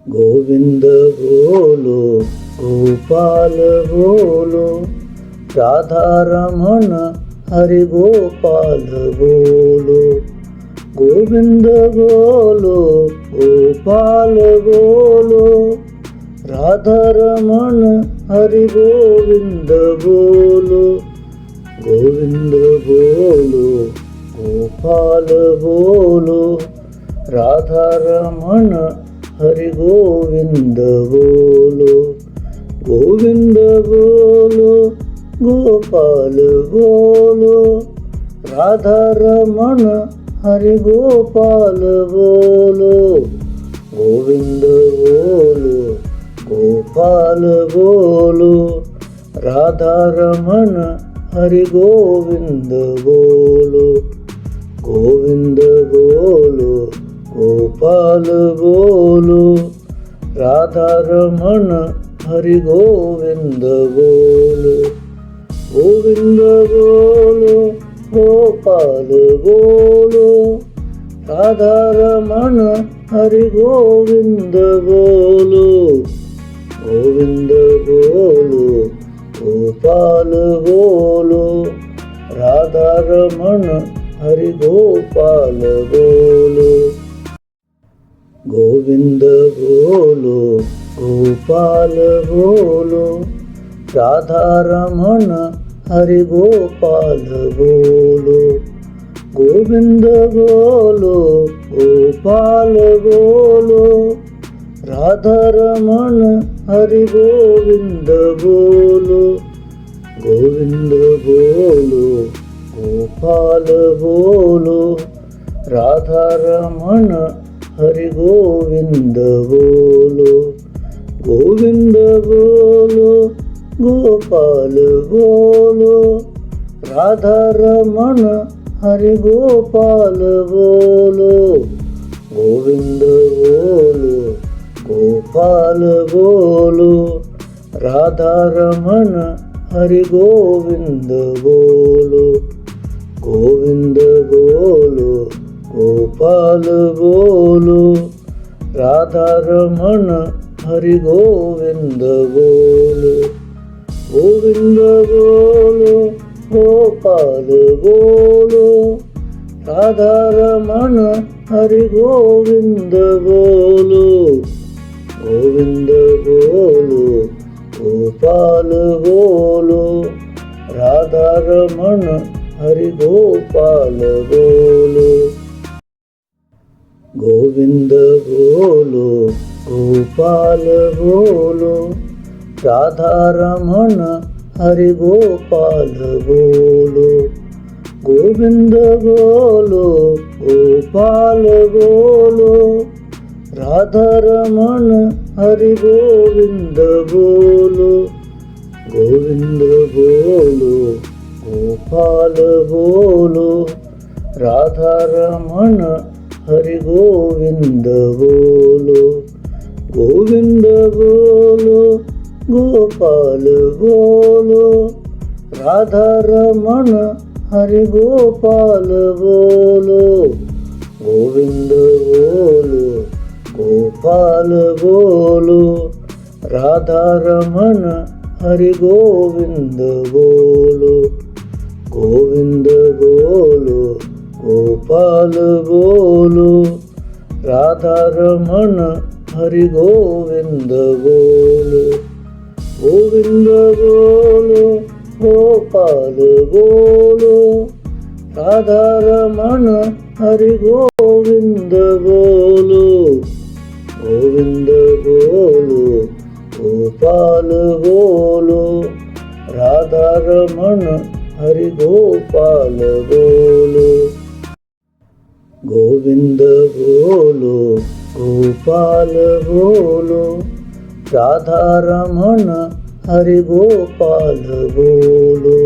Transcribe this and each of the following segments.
गोविंद बोलो गोपाल बोलो, राधा रमण हरि गोपाल बोलो। गोविंद बोलो गोपाल बोलो, राधा रमण हरि गोविंद बोलो। गोविंद बोलो गोपाल बोलो, राधा रमण हरि गोविंद बोलो। गोविंद बोलो गोपाल बोलो, राधा रमण हरि गोपाल बोलो। गोविंद बोलो गोपाल बोलो, राधा रमण हरि गोविंद बोलो। गोविंद बोलो गोपाल बोलो, राधा रमण हरि गोविंद बोलो। गोविंद बोलो गोपाल बोलो, राधा रमण हरि गोविंद बोलो। गोविंद बोलो गोपाल बोलो, राधा रमण हरि गोपाल बोलो। गोविंद बोलो गोपाल बोलो, राधा रमण हरि गोपाल बोलो। गोविंद बोलो गोपाल बोलो, राधा रमण हरि गोविंद बोलो। गोविंद बोलो गोपाल बोलो, राधा रमण हरि गोविंद बोलो। गोविंद बोलो गोपाल बोलो, राधा रमण हरि गोपाल बोलो। गोविंद बोलो गोपाल बोलो, राधा रमण हरि गोविंद बोलो। गोविंद बोलो गोपाल बोलो, राधा रमण हरि गोविंद बोलो। गोविंद बोलो गोपाल बोलो, राधा रमण हरि गोविंद बोलो। गोविंद बोलो गोपाल बोलो, राधा रमण हरि गोपाल बोलो। गोविंद बोलो गोपाल बोलो, राधा रमण हरि गोपाल बोलो। गोविंद बोलो गोपाल बोलो, राधा रमण हरि गोविंद बोलो। गोविंद बोलो गोपाल बोलो, राधा रमण हरि गोविंद बोलो। गोविंद बोलो गोपाल बोलो, राधा रमण हरि गोपाल बोलो। गोविंद बोलो गोपाल बोलो, राधा रमण हरि गोविंद बोलो। गोविंद बोलो गोपाल बोलो, राधा रमण हरि गोविंद बोलो। गोविंद बोलो गोपाल बोलो, राधा रमण हरि गोविंद बोलो। गोविंद बोलो गोपाल बोलो, राधा रमण हरि गोपाल बोलो। गोविंद बोलो गोपाल बोलो, राधा रमण हरि गोपाल बोलो।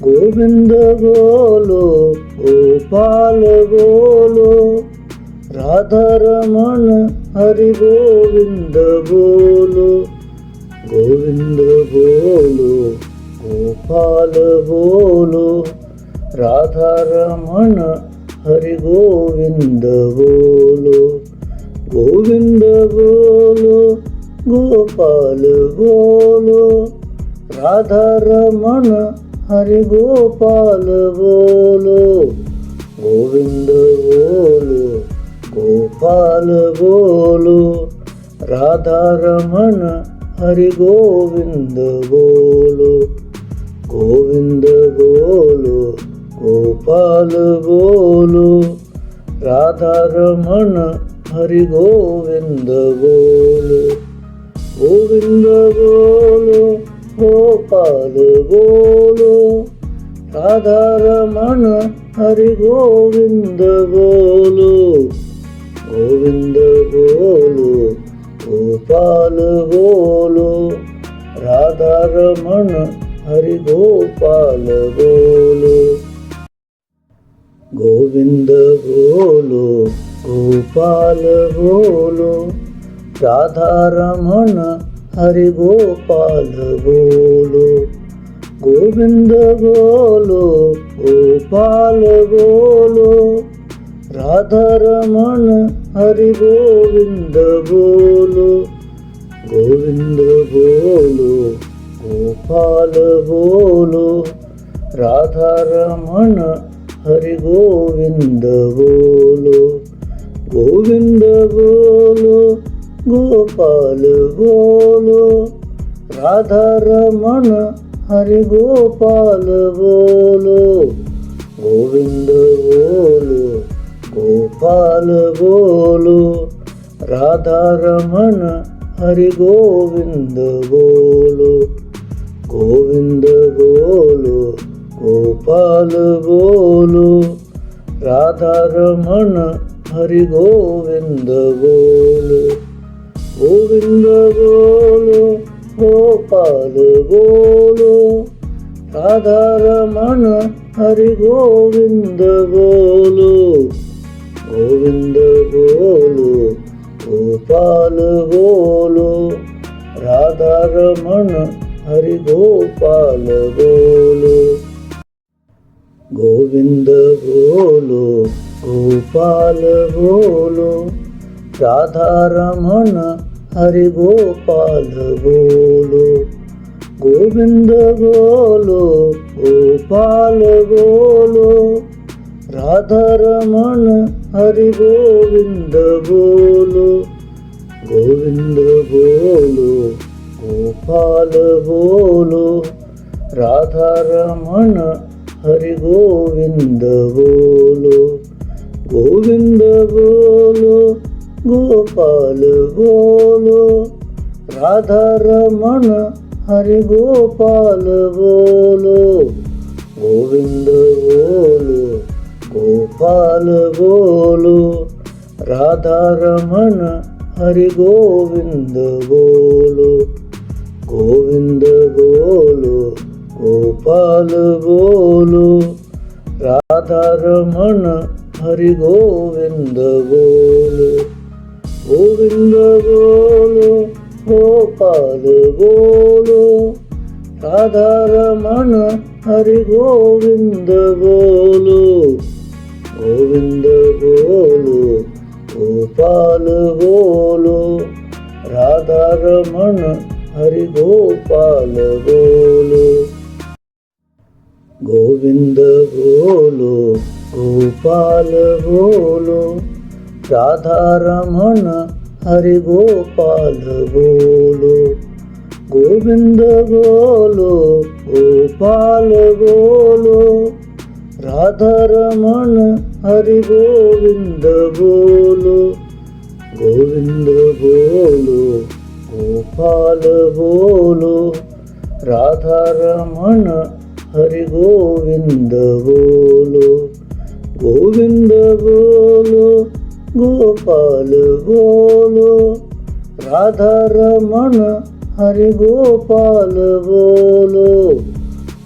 गोविंद बोलो गोपाल बोलो, राधा रमण हरि गोविंद बोलो। गोविंद बोलो गोपाल बोलो, राधा रमण हरि गोविंद बोलो। गोविंद बोलो गोपाल बोलो राधा रमण हरि गोपाल बोलो गोविंद बोलो गोपाल बोलो राधा रमण हरि गोविंद बोलो गोविंद बोलो गोपाल बोलो राधा रमण हरि गोविंद बोलो गोविंद बोलो गोपाल बोलो राधा रमण हरि गोविंद बोलो गोविंद बोलो गोपाल बोलो राधा रमण हरि गोपाल बोलो गोविंद बोलो गोपाल बोलो राधा रमण हरि गोपाल बोलो गोविंद बोलो गोपाल बोलो राधा रमण हरि गोविंद बोलो गोविंद बोलो गोपाल बोलो राधा रमण हरि गोविंद बोलो गोविंद बोलो गोपाल बोलो राधा रमण हरि गोपाल बोलो गोविंद बोलो गोपाल बोलो राधा रमण हरि गोविंद बोलो गोविंद बोलो गोपाल बोलो राधा रमण हरि गोविंद बोलो गोविंद बोलो गोपाल बोलो राधा रमण हरि गोविंद बोलो गोविंद बोलो गोपाल बोलो राधा रमण हरि गोपाल बोलो गोविंद बोलो गोपाल बोलो राधा रमण हरि गोपाल बोलो गोविंद बोलो गोपाल बोलो राधा रमण हरि गोविंद बोलो गोविंद बोलो गोपाल बोलो राधा रमण हरि गोविंद बोलो गोविंद बोलो गोपाल बोलो राधा रमण हरि गोपाल बोलो गोविंद बोलो गोपाल बोलो राधा रमण हरि गोविंद बोलो गोविंद बोलो गोपाल बोलो राधा रमण हरि गोविंद बोलो गोविंद बोलो गोपाल बोलो राधा रमण हरि गोविंद बोलो गोविंद बोलो गोपाल बोलो राधा रमण हरि गोपाल बोलो गोविंद बोलो गोपाल बोलो राधा रमण हरि गोपाल बोलो गोविंद बोलो गोपाल बोलो राधा रमण हरि गोविंद बोलो गोविंद बोलो गोपाल बोलो राधा रमण हरि गोविंद बोलो गोविंद बोलो गोपाल बोलो राधा रमण हरि गोपाल बोलो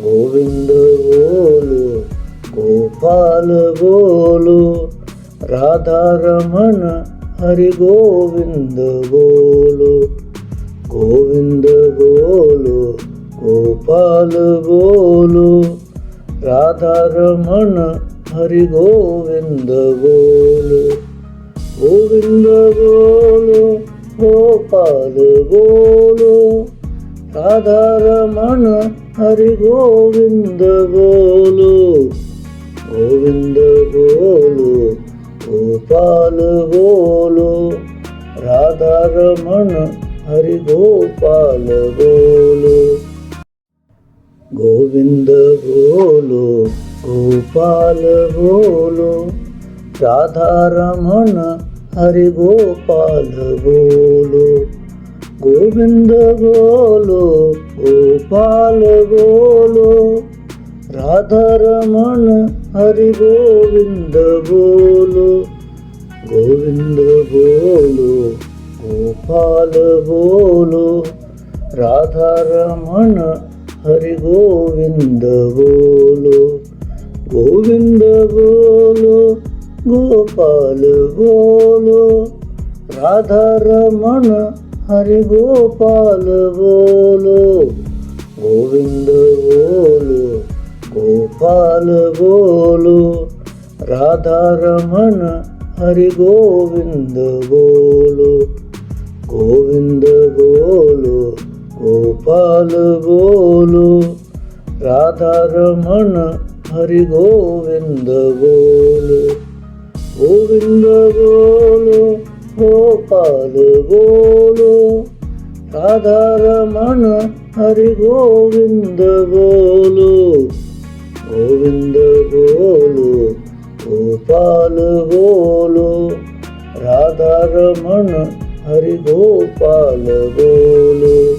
गोविंद बोलो गोपाल बोलो राधा रमण हरि गोविंद बोलो गोविंद बोलो गोपाल बोलो राधा रमण हरि गोविंद बोलो गोविंद बोलो गोपाल बोलो राधा रमण हरि गोविंद बोलो गोविंद बोलो गोपाल बोलो राधा रमण हरि गोपाल बोलो गोविंद बोलो गोपाल बोलो राधा रमण हरि गोपाल बोलो गोविंद बोलो गोपाल बोलो राधा रमण हरि गोविंद बोलो गोविंद बोलो गोपाल बोलो राधा रमण हरि गोविंद बोलो गोविंद बोलो गोपाल बोलो राधा रमण हरि गोपाल बोलो गोविंद बोलो गोपाल बोलो राधा रमण हरि गोविंद बोलो गोविंद बोलो गोपाल बोलो राधा रमण हरि गोविंद बोलो गोविंद बोलो गोपाल बोलो राधा रमण हरि गोविंद बोलो गोविंद बोलो गोपाल बोलो राधा रमण हरि गोपाल बोलो।